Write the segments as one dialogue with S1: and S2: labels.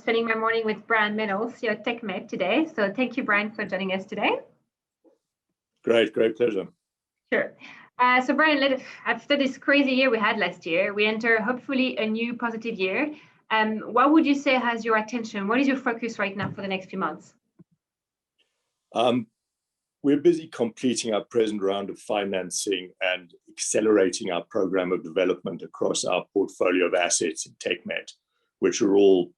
S1: spending my morning with Brian Menell, CEO at TechMet today. So thank you, Brian, for joining us today.
S2: Great pleasure.
S1: Sure. So Brian, after this crazy year we had last year, we enter hopefully a new positive year. What would you say has your attention? What is your focus right now for the next few months?
S2: We're busy completing our present round of financing and accelerating our program of development across our portfolio of assets in TechMet, which are all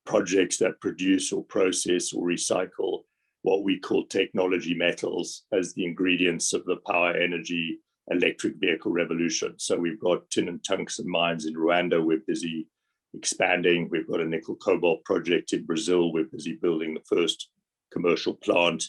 S2: projects that produce or process or recycle what we call technology metals as the ingredients of the power, energy, electric vehicle revolution. So we've got tin and tungsten mines in Rwanda. We're busy expanding. We've got a nickel cobalt project in Brazil. We're busy building the first commercial plant.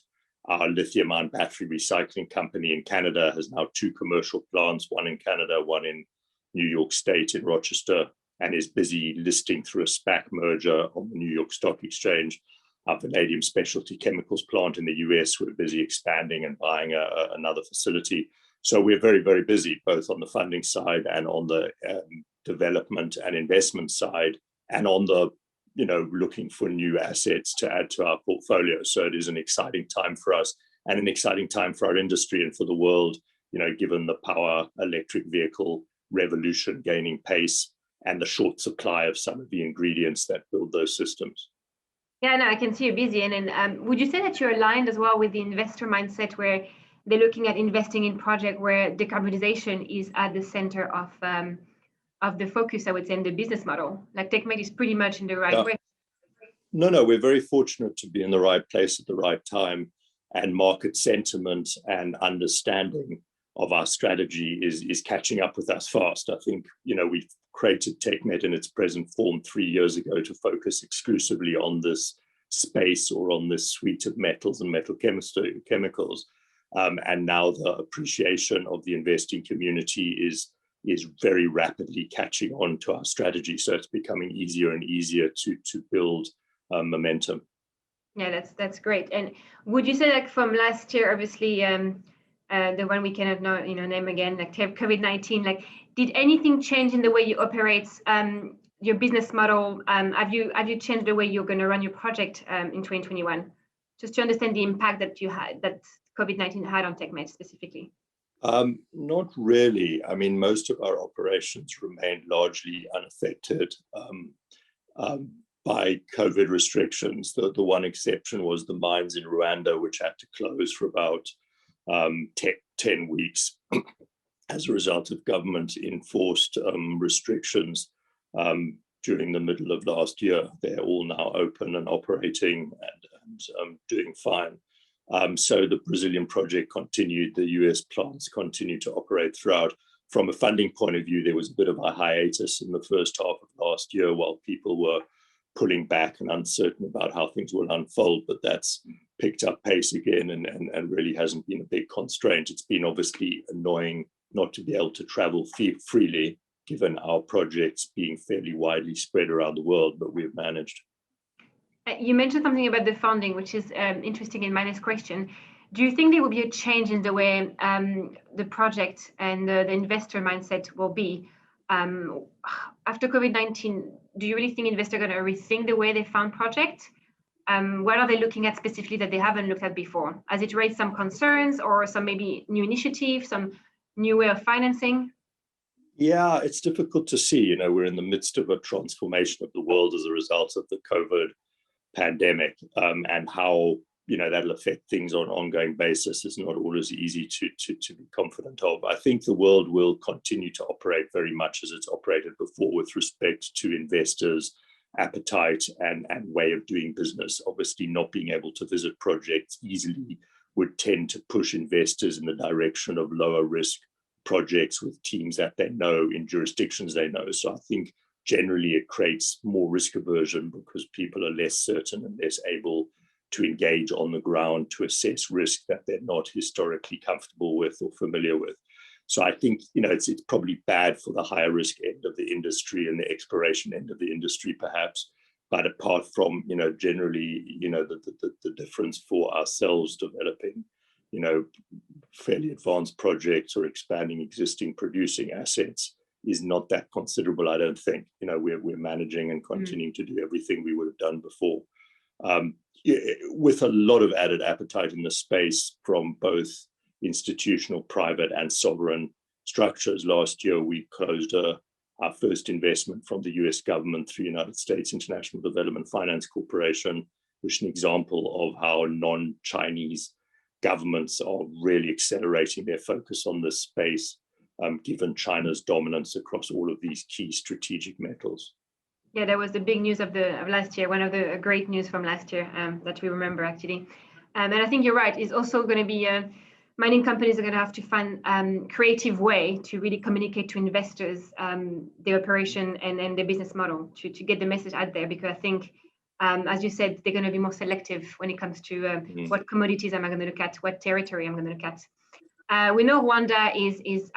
S2: Our lithium-ion battery recycling company in Canada has now 2 commercial plants, one in Canada, one in New York State in Rochester, and is busy listing through a SPAC merger on the New York Stock Exchange. Our vanadium specialty chemicals plant in the US, we're busy expanding and buying another facility. So we're very, very busy, both on the funding side and on the development and investment side, and on the looking for new assets to add to our portfolio. So it is an exciting time for us and an exciting time for our industry and for the world, given the power electric vehicle revolution gaining pace and the short supply of some of the ingredients that build those systems.
S1: Yeah, no, I can see you're busy. And then would you say that you're aligned as well with the investor mindset where they're looking at investing in projects where decarbonization is at the center of the focus, I would say, in the business model? Like TechMet is pretty much in the right way.
S2: No, we're very fortunate to be in the right place at the right time, and market sentiment and understanding of our strategy is catching up with us fast. I think, we've created TechMet in its present form 3 years ago to focus exclusively on this space or on this suite of metals and metal chemicals. And now the appreciation of the investing community is very rapidly catching on to our strategy. So it's becoming easier and easier to build momentum.
S1: Yeah, that's great. And would you say, like, from last year, obviously, the one we cannot name again, like COVID-19, like, did anything change in the way you operate your business model? Have you changed the way you're going to run your project in 2021? Just to understand the impact that COVID-19 had on TechMet specifically.
S2: Not really. I mean, most of our operations remained largely unaffected by COVID restrictions. The one exception was the mines in Rwanda, which had to close for about 10 weeks as a result of government-enforced restrictions during the middle of last year. They're all now open and operating and doing fine. So the Brazilian project continued, the US plants continued to operate throughout. From a funding point of view, there was a bit of a hiatus in the first half of last year while people were pulling back and uncertain about how things will unfold, but that's picked up pace again and really hasn't been a big constraint. It's been obviously annoying not to be able to travel freely, given our projects being fairly widely spread around the world, but we've managed.
S1: You mentioned something about the funding, which is interesting in my next question. Do you think there will be a change in the way the project and the investor mindset will be after COVID-19? Do you really think investors are going to rethink the way they fund projects? What are they looking at specifically that they haven't looked at before? Has it raised some concerns or some maybe new initiatives, some new way of financing?
S2: Yeah, it's difficult to see. We're in the midst of a transformation of the world as a result of the COVID pandemic, and how that'll affect things on an ongoing basis is not always easy to be confident of. I think the world will continue to operate very much as it's operated before with respect to investors' appetite and way of doing business. Obviously, not being able to visit projects easily would tend to push investors in the direction of lower risk projects with teams that they know in jurisdictions they know. So I think generally it creates more risk aversion because people are less certain and less able to engage on the ground to assess risk that they're not historically comfortable with or familiar with. So I think it's probably bad for the higher risk end of the industry and the exploration end of the industry perhaps. But apart from generally the difference for ourselves developing fairly advanced projects or expanding existing producing assets is not that considerable, I don't think. We're managing and continuing to do everything we would have done before. With a lot of added appetite in the space from both institutional, private, and sovereign structures. Last year, we closed our first investment from the US government through United States International Development Finance Corporation, which is an example of how non-Chinese governments are really accelerating their focus on this space, given China's dominance across all of these key strategic metals.
S1: Yeah, that was the big news of last year, one of the great news from last year that we remember, actually. And I think you're right. It's also going to be mining companies are going to have to find creative way to really communicate to investors their operation and their business model to get the message out there, because I think, as you said, they're going to be more selective when it comes to what commodities am I going to look at, what territory I'm going to look at. We know Rwanda is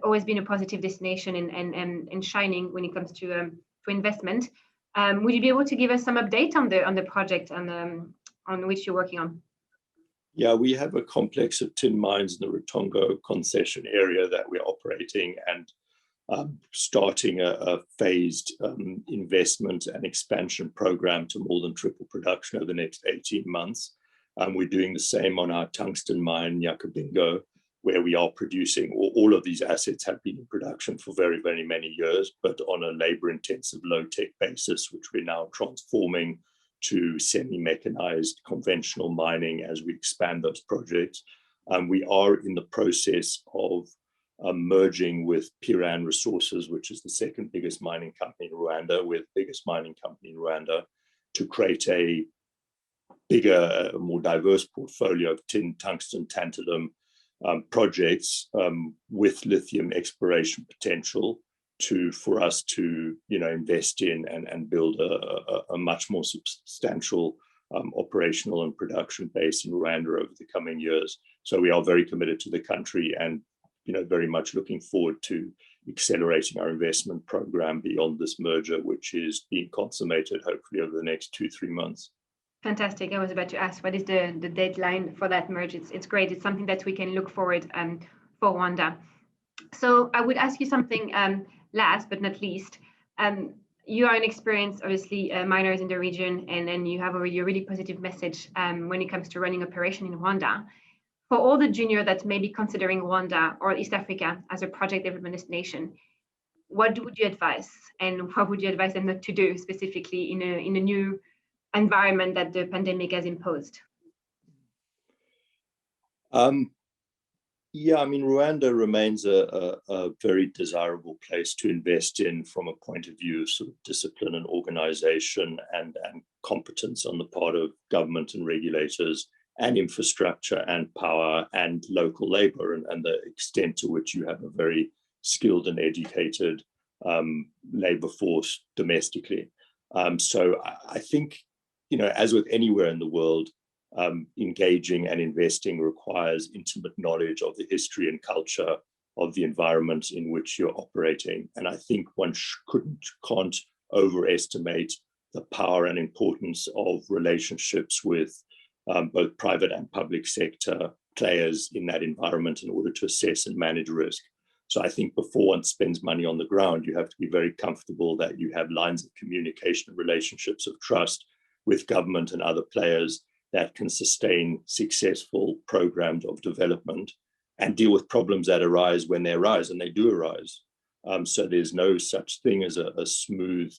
S1: always been a positive destination and shining when it comes to investment. Would you be able to give us some update on the project on which you're working on?
S2: Yeah, we have a complex of tin mines in the Rutongo concession area that we're operating and starting a phased investment and expansion program to more than triple production over the next 18 months. We're doing the same on our tungsten mine, Nyakabingo, where we are producing. All of these assets have been in production for very, very many years, but on a labor-intensive, low-tech basis, which we're now transforming to semi-mechanized conventional mining as we expand those projects. We are in the process of merging with Piran Resources, which is the second biggest mining company in Rwanda, with biggest mining company in Rwanda, to create a bigger, more diverse portfolio of tin, tungsten, tantalum projects with lithium exploration potential for us to invest in and build a much more substantial operational and production base in Rwanda over the coming years. So we are very committed to the country and very much looking forward to accelerating our investment program beyond this merger, which is being consummated hopefully over the next 2-3 months.
S1: Fantastic. I was about to ask, what is the deadline for that merge? It's great. It's something that we can look forward for Rwanda. So I would ask you something last but not least. You are an experienced, obviously, miners in the region, and then you have already a really positive message when it comes to running operation in Rwanda. For all the junior that may be considering Rwanda or East Africa as a project development destination, what would you advise, and what would you advise them not to do specifically in a new environment that the pandemic has imposed?
S2: Rwanda remains a very desirable place to invest in from a point of view of sort of discipline and organization and competence on the part of government and regulators and infrastructure and power and local labor and the extent to which you have a very skilled and educated labor force domestically. So I think, as with anywhere in the world, engaging and investing requires intimate knowledge of the history and culture of the environment in which you're operating. And I think one can't overestimate the power and importance of relationships with both private and public sector players in that environment in order to assess and manage risk. So I think before one spends money on the ground, you have to be very comfortable that you have lines of communication and relationships of trust with government and other players that can sustain successful programs of development and deal with problems that arise when they arise, and they do arise. So there's no such thing as a smooth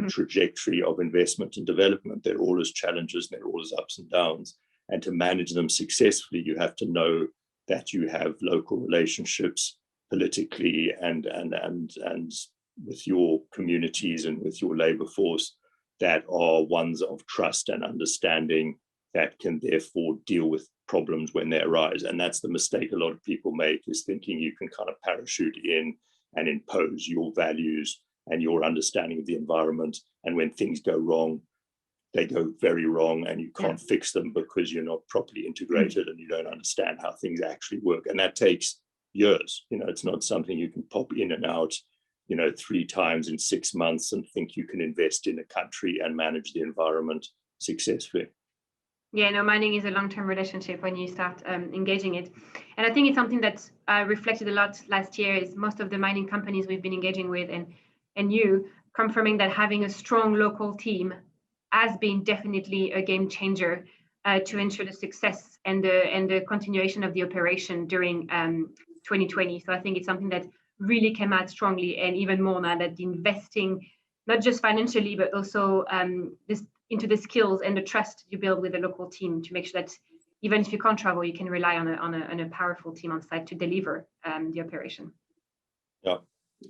S2: trajectory of investment and development. There are always challenges, and there are always ups and downs. And to manage them successfully, you have to know that you have local relationships politically and with your communities and with your labor force that are ones of trust and understanding that can therefore deal with problems when they arise. And that's the mistake a lot of people make, is thinking you can kind of parachute in and impose your values and your understanding of the environment. And when things go wrong, they go very wrong, and you can't fix them because you're not properly integrated and you don't understand how things actually work. And that takes years. It's not something you can pop in and out 3 times in 6 months and think you can invest in a country and manage the environment successfully.
S1: Yeah, no, mining is a long-term relationship when you start engaging it. And I think it's something that reflected a lot last year is most of the mining companies we've been engaging with and you confirming that having a strong local team has been definitely a game changer to ensure the success and the continuation of the operation during 2020. So I think it's something that really came out strongly, and even more now that the investing, not just financially, but also this into the skills and the trust you build with the local team to make sure that even if you can't travel, you can rely on a powerful team on site to deliver the operation.
S2: Yeah,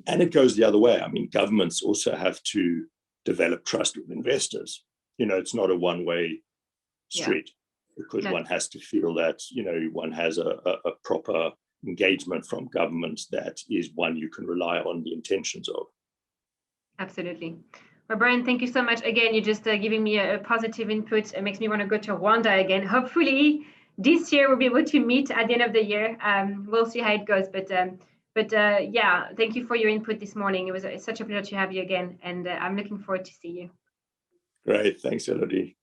S2: and it goes the other way. I mean, governments also have to develop trust with investors. It's not a one-way street, because one has to feel that, one has a proper engagement from governments that is one you can rely on the intentions of.
S1: Absolutely. Well, Brian, thank you so much. Again, you're just giving me a positive input. It makes me want to go to Rwanda again. Hopefully this year we'll be able to meet at the end of the year. We'll see how it goes. But yeah, thank you for your input this morning. It's such a pleasure to have you again. And I'm looking forward to see you.
S2: Great. Thanks, Elodie.